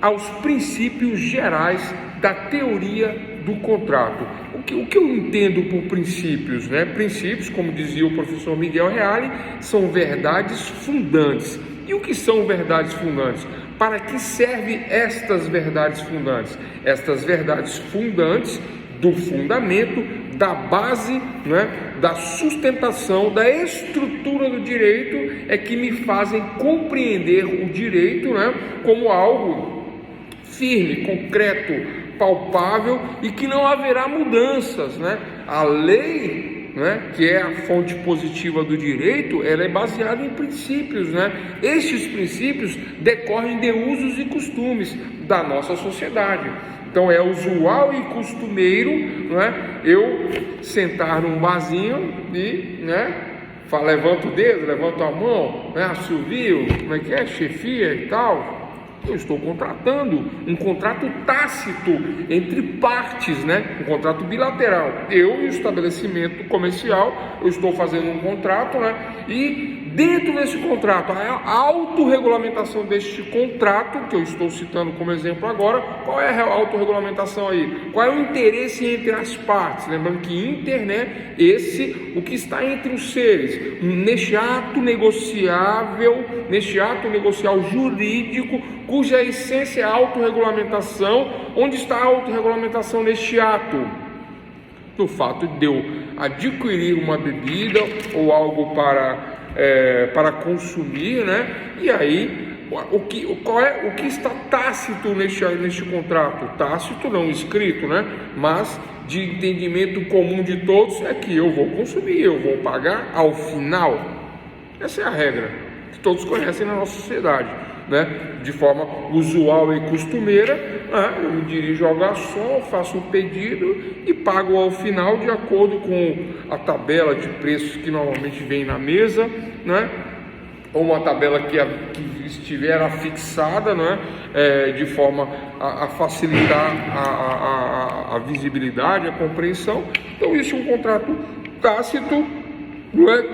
aos princípios gerais da teoria do contrato. O que eu entendo por princípios, né? Princípios, como dizia o professor Miguel Reale, são verdades fundantes. E o que são verdades fundantes? Para que servem estas verdades fundantes? Estas verdades fundantes do fundamento, da base, né, da sustentação, da estrutura do direito, é que me fazem compreender o direito, né, como algo firme, concreto, palpável e que não haverá mudanças, né? A lei, né, que é a fonte positiva do direito, ela é baseada em princípios, né? Estes princípios decorrem de usos e costumes da nossa sociedade. Então é usual e costumeiro, né, eu sentar num barzinho e, né, levanta o dedo, levanta a mão, né, assovio, como é que é, chefia e tal. Eu estou contratando um contrato tácito entre partes, né? Um contrato bilateral. Eu e o estabelecimento comercial, eu estou fazendo um contrato, né? E dentro desse contrato, a autorregulamentação deste contrato, que eu estou citando como exemplo agora, qual é a autorregulamentação aí? Qual é o interesse entre as partes? Lembrando que inter, o que está entre os seres, neste ato negocial jurídico, cuja essência é a autorregulamentação. Onde está a autorregulamentação neste ato? No fato de eu adquirir uma bebida ou algo para consumir, né? E aí, o que está tácito neste contrato? Tácito, não escrito, né? Mas de entendimento comum de todos é que eu vou consumir, eu vou pagar ao final. Essa é a regra que todos conhecem na nossa sociedade, né? De forma usual e costumeira, eu me dirijo ao garçom, faço um pedido e pago ao final de acordo com a tabela de preços que normalmente vem na mesa, né? Ou uma tabela que estiver afixada, né? De forma a facilitar a visibilidade, a compreensão. Então isso é um contrato tácito,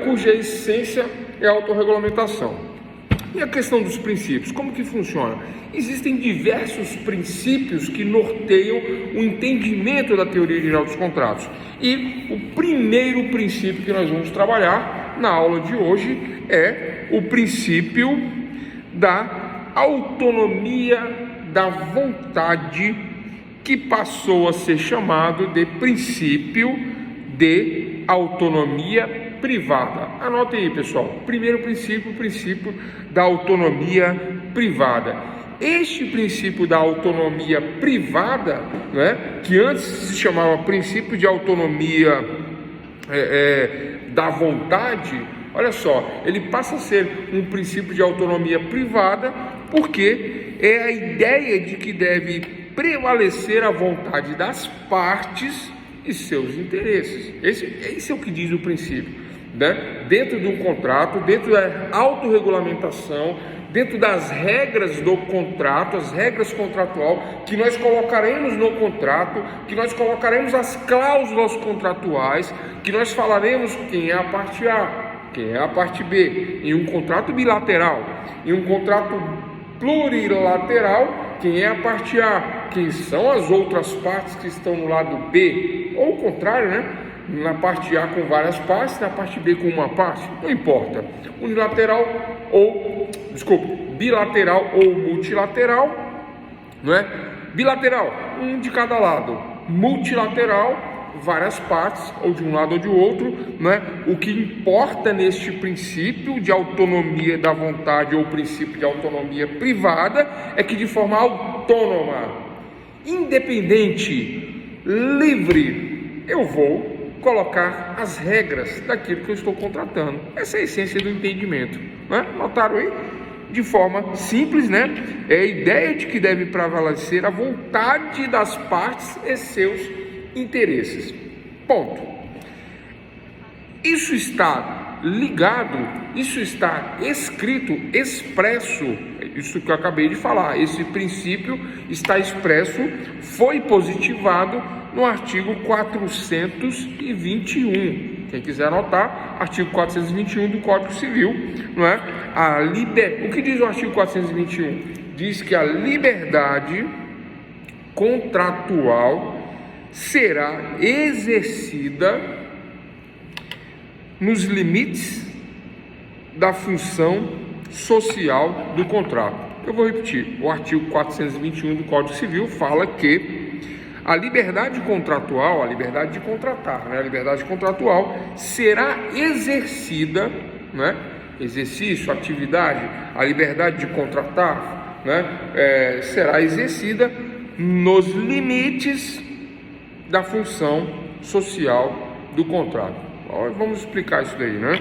cuja essência é a autorregulamentação. E a questão dos princípios, como que funciona? Existem diversos princípios que norteiam o entendimento da teoria geral dos contratos. E o primeiro princípio que nós vamos trabalhar na aula de hoje é o princípio da autonomia da vontade, que passou a ser chamado de princípio de autonomia privada. Anotem aí, pessoal. Primeiro princípio, o princípio da autonomia privada. Este princípio da autonomia privada, né, que antes se chamava princípio de autonomia da vontade, olha só, ele passa a ser um princípio de autonomia privada porque é a ideia de que deve prevalecer a vontade das partes e seus interesses. Esse é o que diz o princípio, né? Dentro de um contrato, dentro da autorregulamentação, dentro das regras do contrato, as regras contratual que nós colocaremos no contrato, que nós colocaremos as cláusulas contratuais, que nós falaremos quem é a parte A, quem é a parte B, em um contrato bilateral, em um contrato plurilateral, quem é a parte A, quem são as outras partes que estão no lado B, ou o contrário, né? Na parte A com várias partes, na parte B com uma parte, não importa. Bilateral ou multilateral, não é? Bilateral, um de cada lado. Multilateral, várias partes, ou de um lado ou de outro, não é? O que importa neste princípio de autonomia da vontade ou princípio de autonomia privada é que de forma autônoma, independente, livre, eu vou colocar as regras daquilo que eu estou contratando. Essa é a essência do entendimento, né? Notaram aí? De forma simples, né? É a ideia de que deve prevalecer a vontade das partes e seus interesses. Ponto. Isso está ligado, isso está escrito, expresso, isso que eu acabei de falar, esse princípio está expresso, foi positivado no artigo 421. Quem quiser anotar, artigo 421 do Código Civil, não é? O que diz o artigo 421? diz que a liberdade contratual será exercida nos limites da função social do contrato. Eu vou repetir, o artigo 421 do Código Civil fala que a liberdade contratual, a liberdade de contratar, né? A liberdade contratual será exercida, né? Exercício, atividade, a liberdade de contratar, né? Será exercida nos limites da função social do contrato. Vamos explicar isso daí, né?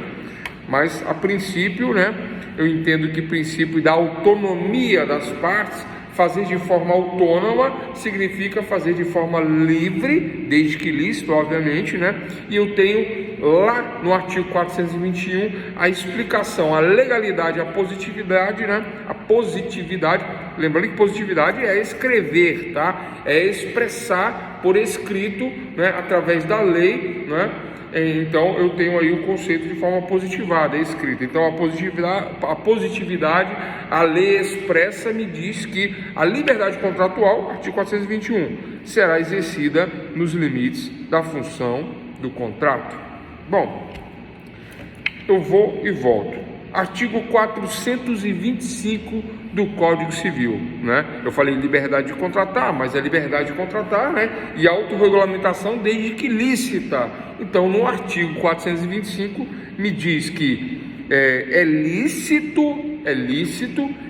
Mas a princípio, né? Eu entendo que o princípio da autonomia das partes, fazer de forma autônoma significa fazer de forma livre, desde que lícito, obviamente, né? E eu tenho lá no artigo 421 a explicação, a legalidade, a positividade, né? A positividade, lembrando que positividade é escrever, tá? É expressar por escrito, né? Através da lei, né? Então eu tenho aí o conceito de forma positivada, é escrita. Então a positividade, a lei expressa me diz que a liberdade contratual, artigo 421, será exercida nos limites da função do contrato. Bom, eu vou e volto. Artigo 425 do Código Civil, né? Eu falei liberdade de contratar, mas é liberdade de contratar, né? E autorregulamentação desde que lícita. Então, no artigo 425 me diz que é lícito,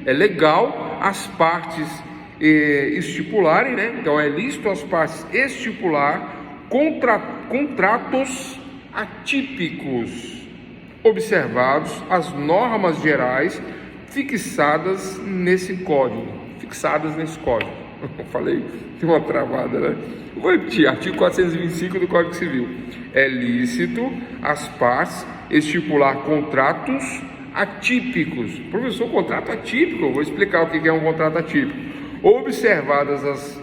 é legal as partes estipularem, né? Então, é lícito as partes estipular contratos atípicos, observados as normas gerais fixadas nesse código. Eu falei, tem uma travada, né? Vou repetir, artigo 425 do Código Civil. É lícito as partes estipular contratos atípicos. Professor, contrato atípico? Eu vou explicar o que é um contrato atípico. Observadas as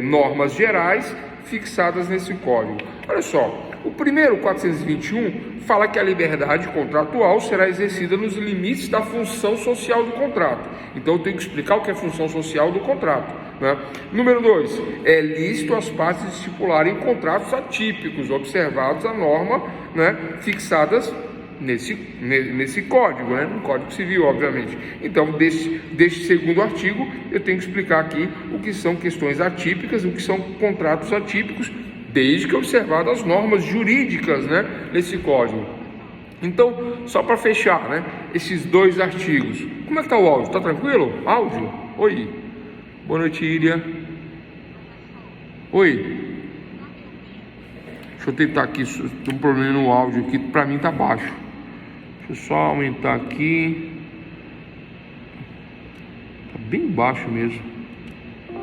normas gerais fixadas nesse código. Olha só, o primeiro 421 fala que a liberdade contratual será exercida nos limites da função social do contrato. Então eu tenho que explicar o que é função social do contrato, né? Número 2, é lícito as partes estipularem contratos atípicos, observados a norma, né, fixadas nesse código, né, no Código Civil, obviamente. Então, deste segundo artigo, eu tenho que explicar aqui o que são questões atípicas, o que são contratos atípicos, desde que observadas as normas jurídicas, né, nesse código. Então, só para fechar, né, esses dois artigos. Como é que está o áudio? Está tranquilo? Áudio? Oi. Boa noite, Iria. Oi. Deixa eu tentar aqui, tem um problema no áudio aqui, para mim está baixo. Deixa eu só aumentar aqui. Está bem baixo mesmo.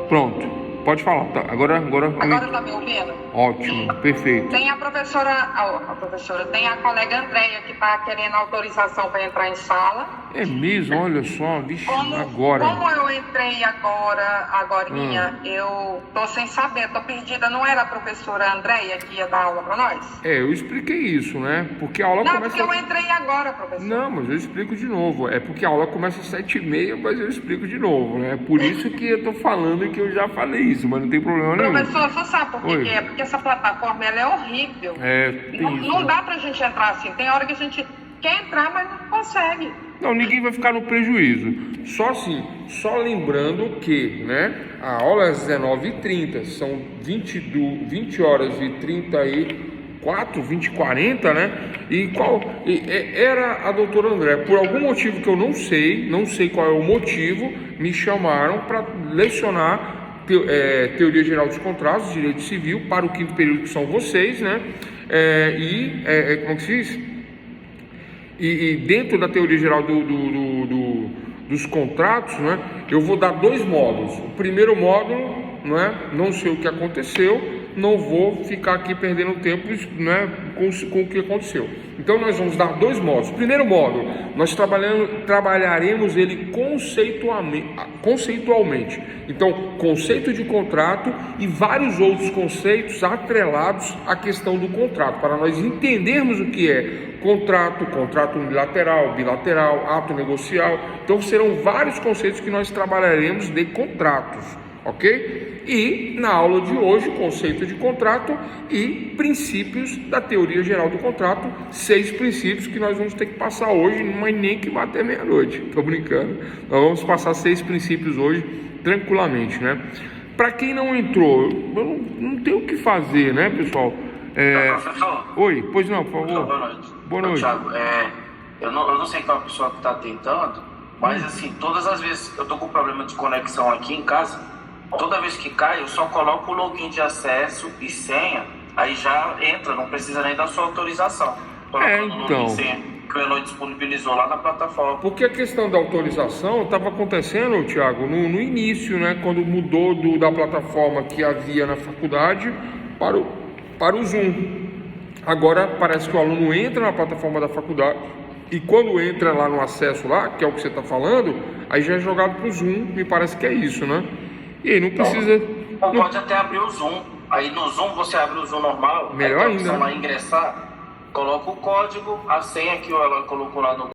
Pronto. Pode falar, tá? Agora tá me ouvindo? Ótimo, perfeito. Tem a professora, tem a colega Andréia que está querendo autorização para entrar em sala. É mesmo? Olha só, vixe, agora. Como eu entrei agorinha, eu tô sem saber, tô perdida. Não era a professora Andréia que ia dar aula para nós? Eu expliquei isso, né? Porque a aula começa... Não, porque eu entrei agora, professor. Não, mas eu explico de novo. É porque a aula começa às 7h30, mas eu explico de novo, né? Por isso que eu tô falando que eu já falei isso, mas não tem problema nenhum. Professor, você sabe por que é? Porque essa plataforma, ela é horrível. Não dá pra gente entrar assim. Tem hora que a gente quer entrar, mas não consegue. Não, ninguém vai ficar no prejuízo. Só lembrando que, né, a aula é às 19h30, são 20 horas e 34, 20h40, né? Era a doutora André. Por algum motivo que eu não sei qual é o motivo, me chamaram para lecionar Teoria Geral dos Contratos, Direito Civil, para o 5º período, que são vocês, né? Como que se diz? E dentro da teoria geral dos contratos, né, eu vou dar 2 módulos. O primeiro módulo, não sei o que aconteceu, não vou ficar aqui perdendo tempo, né, com o que aconteceu. Então nós vamos dar dois modos. Primeiro modo, nós trabalharemos ele conceitualmente. Então, conceito de contrato e vários outros conceitos atrelados à questão do contrato, para nós entendermos o que é contrato unilateral, bilateral, ato negocial. Então serão vários conceitos que nós trabalharemos de contratos, ok? E na aula de hoje, conceito de contrato e princípios da teoria geral do contrato, 6 princípios que nós vamos ter que passar hoje, mas nem que bater meia-noite, tô brincando. Nós vamos passar 6 princípios hoje, tranquilamente, né? Para quem não entrou, eu não tenho o que fazer, né, pessoal? Professor? Oi, pois não, por favor. Boa noite. Boa noite. Thiago, eu não sei qual é a pessoa que está tentando, mas assim, todas as vezes eu tô com problema de conexão aqui em casa, toda vez que cai, eu só coloco o login de acesso e senha, aí já entra, não precisa nem da sua autorização. Colocando o login e senha que o Eloy disponibilizou lá na plataforma. Porque a questão da autorização estava acontecendo, Thiago, no início, né, quando mudou da plataforma que havia na faculdade para o Zoom. Agora parece que o aluno entra na plataforma da faculdade e quando entra lá no acesso lá, que é o que você está falando, aí já é jogado para o Zoom, me parece que é isso, né? E aí não precisa... Ou pode até abrir o Zoom. Aí no Zoom você abre o Zoom normal, melhor aí tem a opção ainda, lá ingressar, coloca o código, a senha que ela colocou lá no